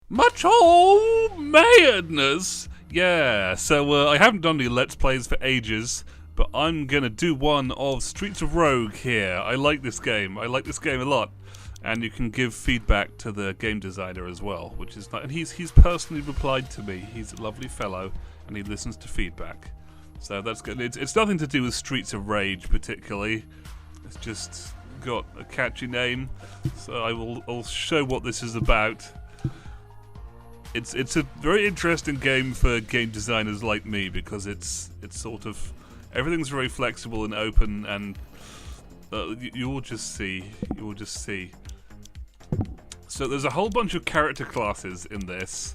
Much madness! Yeah, so I haven't done any Let's Plays for ages, but I'm gonna do one of Streets of Rogue here. I like this game. I like this game a lot. And you can give feedback to the game designer as well, which is nice. And he's personally replied to me. He's a lovely fellow, and he listens to feedback. So that's good. It's nothing to do with Streets of Rage particularly. It's just got a catchy name. So I'll show what this is about. It's a very interesting game for game designers like me because it's sort of everything's very flexible and open, and you will just see. So there's a whole bunch of character classes in this.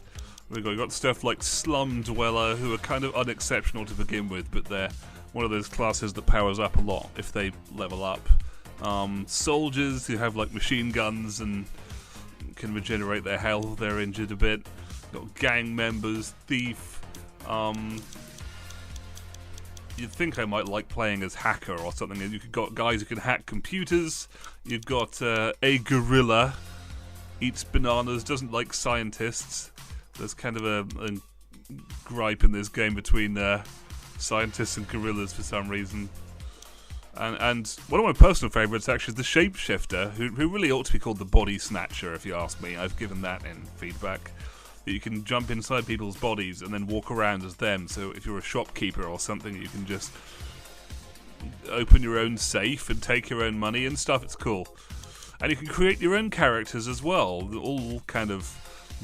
We've got stuff like Slum Dweller, who are kind of unexceptional to begin with, but they're one of those classes that powers up a lot if they level up. Soldiers who have like machine guns and can regenerate their health if they're injured a bit. Got gang members, thief. You'd think I might like playing as hacker or something. You've got guys who can hack computers. You've got a gorilla, eats bananas, doesn't like scientists. There's kind of a gripe in this game between scientists and gorillas for some reason. And one of my personal favourites actually is the shapeshifter, who really ought to be called the body snatcher if you ask me. I've given that in feedback. That you can jump inside people's bodies and then walk around as them, so if you're a shopkeeper or something you can just open your own safe and take your own money and stuff. It's cool. And you can create your own characters as well, all kind of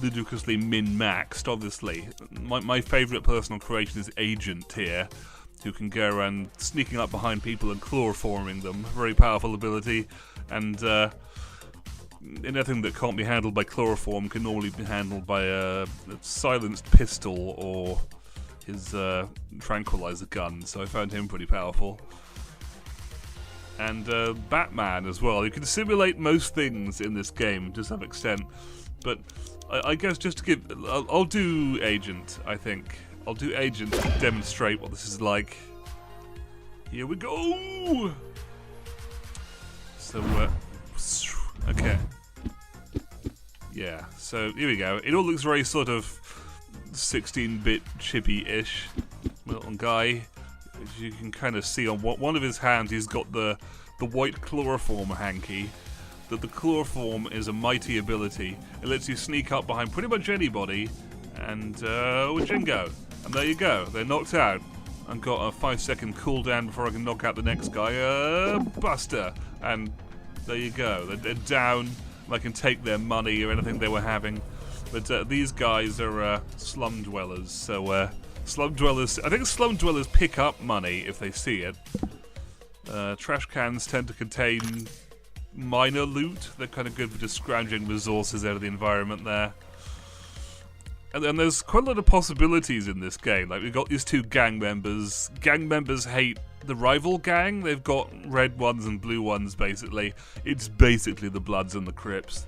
ludicrously min-maxed, obviously. My favourite personal creation is Agent here, who can go around sneaking up behind people and chloroforming them. Very powerful ability, and anything that can't be handled by chloroform can normally be handled by a silenced pistol or his tranquilizer gun, so I found him pretty powerful. And Batman as well. You can simulate most things in this game to some extent, but I guess just to give... I'll do Agent, I think. I'll do Agent to demonstrate what this is like. Here we go! So, okay. Yeah, so here we go. It all looks very sort of 16-bit chibi-ish little guy. As you can kind of see on one of his hands, he's got the white chloroform hanky. That the chloroform is a mighty ability. It lets you sneak up behind pretty much anybody, and jingo. And there you go. They're knocked out. I've got a 5-second cooldown before I can knock out the next guy. Buster. And there you go. They're down. I can take their money or anything they were having. But these guys are slum dwellers. So slum dwellers, I think slum dwellers pick up money if they see it. Trash cans tend to contain minor loot. They're kind of good for just scrounging resources out of the environment there. And then there's quite a lot of possibilities in this game. Like, we've got these two gang members. Gang members hate the rival gang. They've got red ones and blue ones, basically. It's basically the Bloods and the Crips.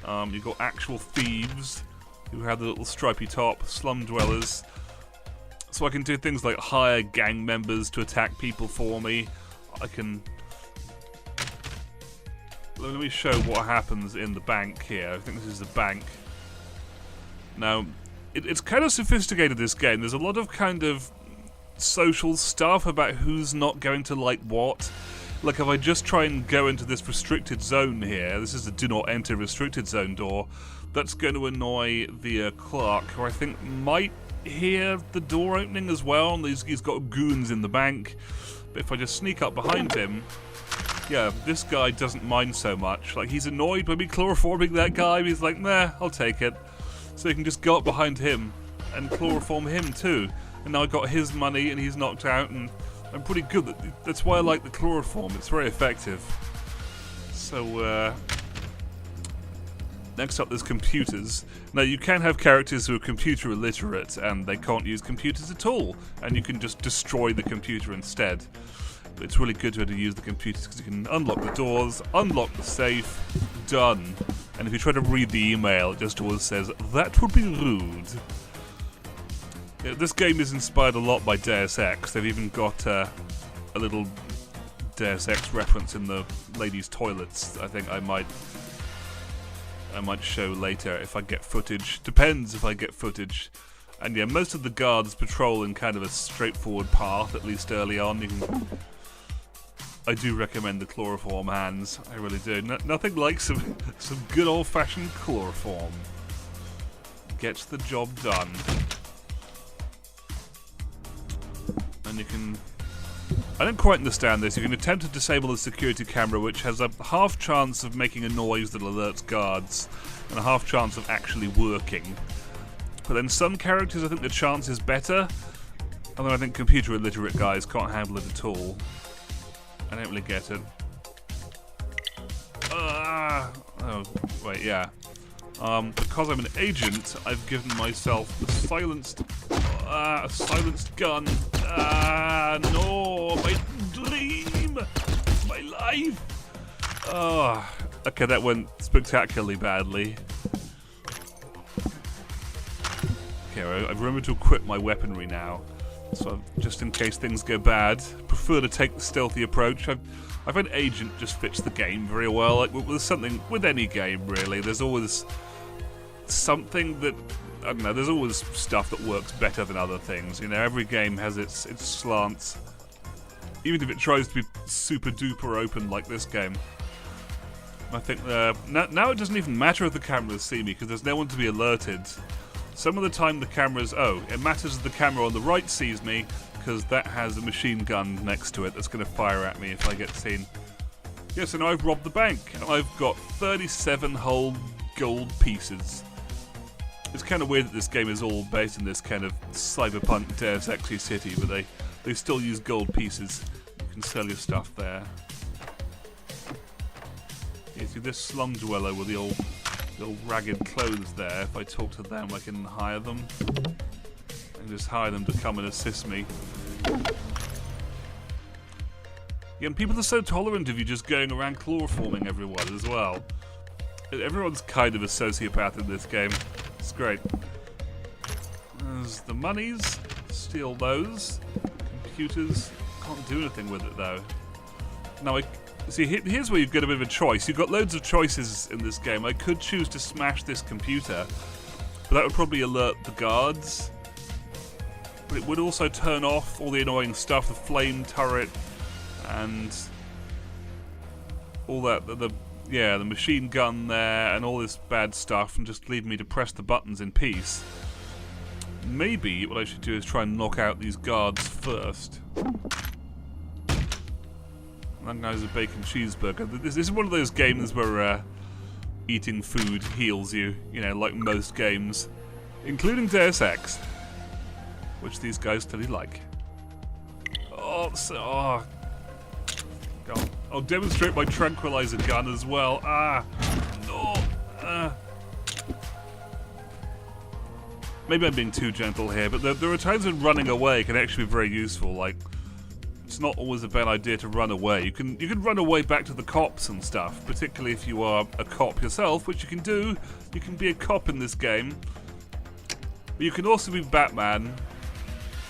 You've got actual thieves who have the little stripy top, slum dwellers. So I can do things like hire gang members to attack people for me. I can... Let me show what happens in the bank here. I think this is the bank. Now, it's kind of sophisticated, this game. There's a lot of kind of social stuff about who's not going to like what. Like, if I just try and go into this restricted zone here, this is the do not enter restricted zone door, that's going to annoy the clerk, who I think might hear the door opening as well, and he's got goons in the bank. But if I just sneak up behind him, yeah, this guy doesn't mind so much. Like, he's annoyed by me chloroforming that guy, but he's like, nah, I'll take it. So you can just go up behind him and chloroform him too. And now I got his money and he's knocked out, and I'm pretty good. That's why I like the chloroform. It's very effective. So, next up there's computers. Now, you can have characters who are computer illiterate and they can't use computers at all, and you can just destroy the computer instead. But it's really good to be able to use the computers because you can unlock the doors, unlock the safe, done. And if you try to read the email, it just always says, that would be rude. Yeah, this game is inspired a lot by Deus Ex. They've even got a little Deus Ex reference in the ladies' toilets. I think I might I might show later if I get footage. Depends if I get footage. And yeah, most of the guards patrol in kind of a straightforward path, at least early on. I do recommend the chloroform hands. I really do. Nothing like some good old-fashioned chloroform. Gets the job done. And you can... I don't quite understand this. You can attempt to disable the security camera, which has a half chance of making a noise that alerts guards, and a half chance of actually working. But then some characters, I think the chance is better, although I think computer illiterate guys can't handle it at all. I don't really get it. Oh, wait, yeah. Because I'm an agent, I've given myself a silenced gun. No, my dream, my life. Oh, okay, that went spectacularly badly. Okay, I remember to equip my weaponry now, so just in case things go bad. Prefer to take the stealthy approach. I find agent just fits the game very well. Like with any game really, there's always something that, I don't know, there's always stuff that works better than other things. You know, every game has its slants, even if it tries to be super duper open like this game. I think now it doesn't even matter if the cameras see me, because there's no one to be alerted. Some of the time the cameras, it matters if the camera on the right sees me, because that has a machine gun next to it that's going to fire at me if I get seen. Yeah, so now I've robbed the bank, and I've got 37 whole gold pieces. It's kind of weird that this game is all based in this kind of cyberpunk Deus Ex city, but they still use gold pieces. You can sell your stuff there. You see this slum dweller with the old ragged clothes there. If I talk to them, I can hire them. I can just hire them to come and assist me. Yeah, and people are so tolerant of you just going around chloroforming everyone as well. Everyone's kind of a sociopath in this game. It's great. There's the monies. Steal those. Computers. Can't do anything with it though. Now see, here's where you've got a bit of a choice. You've got loads of choices in this game. I could choose to smash this computer, but that would probably alert the guards. But it would also turn off all the annoying stuff, the flame turret, and all that, the machine gun there, and all this bad stuff, and just leave me to press the buttons in peace. Maybe what I should do is try and knock out these guards first. That guy's a bacon cheeseburger. This is one of those games where eating food heals you, you know, like most games, including Deus Ex, which these guys totally like. God. I'll demonstrate my tranquilizer gun as well. Maybe I'm being too gentle here, but there are times when running away can actually be very useful. Like, it's not always a bad idea to run away. You can run away back to the cops and stuff, particularly if you are a cop yourself, which you can do. You can be a cop in this game. But you can also be Batman,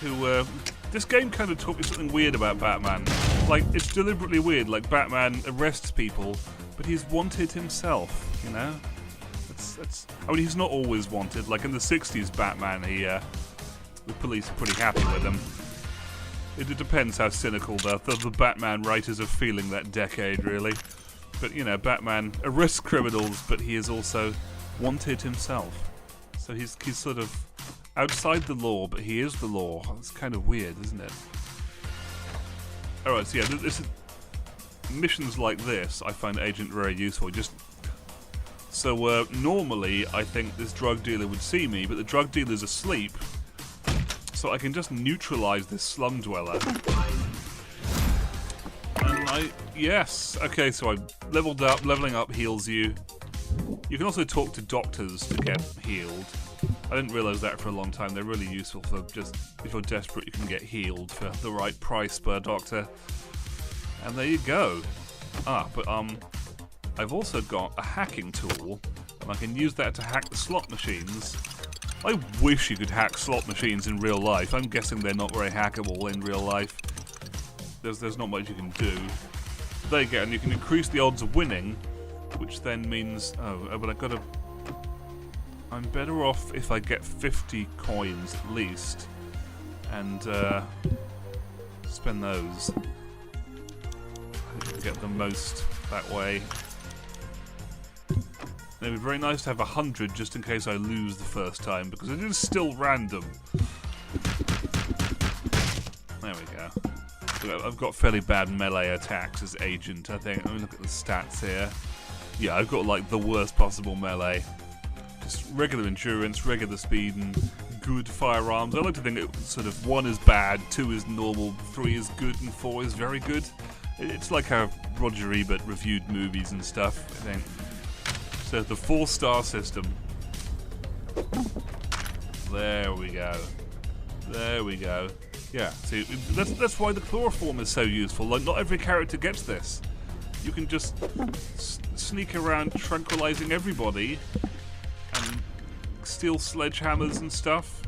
who, this game kind of taught me something weird about Batman. Like, it's deliberately weird. Like, Batman arrests people, but he's wanted himself, you know? I mean, he's not always wanted. Like, in the 60s Batman, the police are pretty happy with him. It depends how cynical the Batman writers are feeling that decade, really. But, you know, Batman arrests criminals, but he is also wanted himself. So he's sort of outside the law, but he is the law. It's kind of weird, isn't it? Alright, so yeah, missions like this, I find Agent very useful. So normally, I think this drug dealer would see me, but the drug dealer's asleep. So I can just neutralize this slum dweller. And yes, okay, so I leveled up. Leveling up heals you. You can also talk to doctors to get healed. I didn't realize that for a long time. They're really useful for just, if you're desperate, you can get healed for the right price per doctor. And there you go. But I've also got a hacking tool, and I can use that to hack the slot machines. I wish you could hack slot machines in real life. I'm guessing they're not very hackable in real life. There's not much you can do. There you go, and you can increase the odds of winning, which then means... but I've got to I'm better off if I get 50 coins at least, and spend those. I think I get the most that way. It would be very nice to have 100 just in case I lose the first time, because it is still random. There we go. I've got fairly bad melee attacks as agent, I think. Let me look at the stats here. Yeah, I've got like the worst possible melee. Just regular endurance, regular speed, and good firearms. I like to think it sort of 1 is bad, 2 is normal, 3 is good, and 4 is very good. It's like how Roger Ebert reviewed movies and stuff, I think. So the 4-star system. There we go. There we go. Yeah, see, that's why the chloroform is so useful. Like, not every character gets this. You can just sneak around tranquilizing everybody and steal sledgehammers and stuff.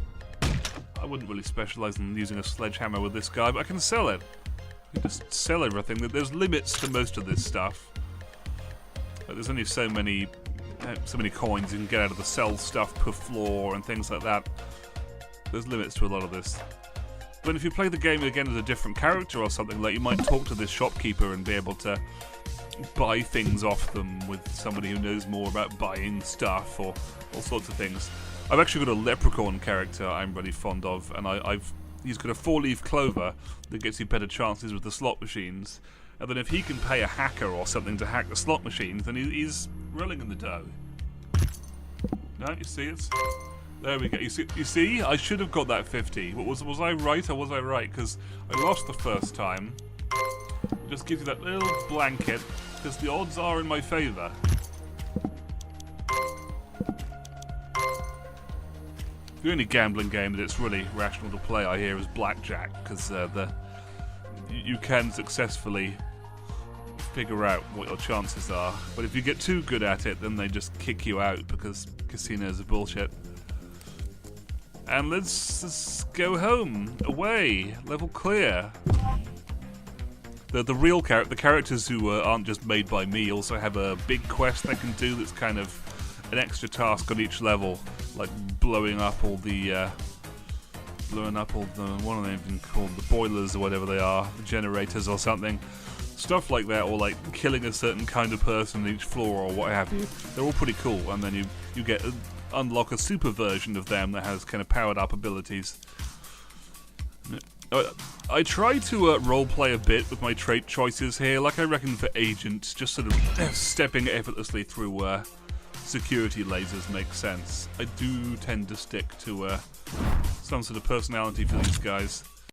I wouldn't really specialize in using a sledgehammer with this guy, but I can sell it. I can just sell everything. There's limits to most of this stuff. But there's only so many coins you can get out of the sell stuff per floor and things like that. There's limits to a lot of this. But if you play the game again as a different character or something, like you might talk to this shopkeeper and be able to buy things off them with somebody who knows more about buying stuff or all sorts of things. I've actually got a leprechaun character I'm really fond of, and he's got a 4-leaf clover that gets you better chances with the slot machines. And then if he can pay a hacker or something to hack the slot machines, then he's rolling in the dough. No, you see it? There we go. You see? I should have got that 50. But was I right or was I right? Because I lost the first time. It just gives you that little blanket, because the odds are in my favour. The only gambling game that it's really rational to play, I hear, is blackjack, because you can successfully figure out what your chances are. But if you get too good at it, then they just kick you out, because casinos are bullshit. And let's go home, away, level clear. The real the characters who aren't just made by me also have a big quest they can do that's kind of an extra task on each level, like blowing up all the what are they even called, the boilers or whatever they are, the generators or something, stuff like that, or like killing a certain kind of person on each floor or what have you. They're all pretty cool, and then you get unlock a super version of them that has kind of powered up abilities. I try to roleplay a bit with my trait choices here, like I reckon for agents, just sort of stepping effortlessly through security lasers makes sense. I do tend to stick to some sort of personality for these guys.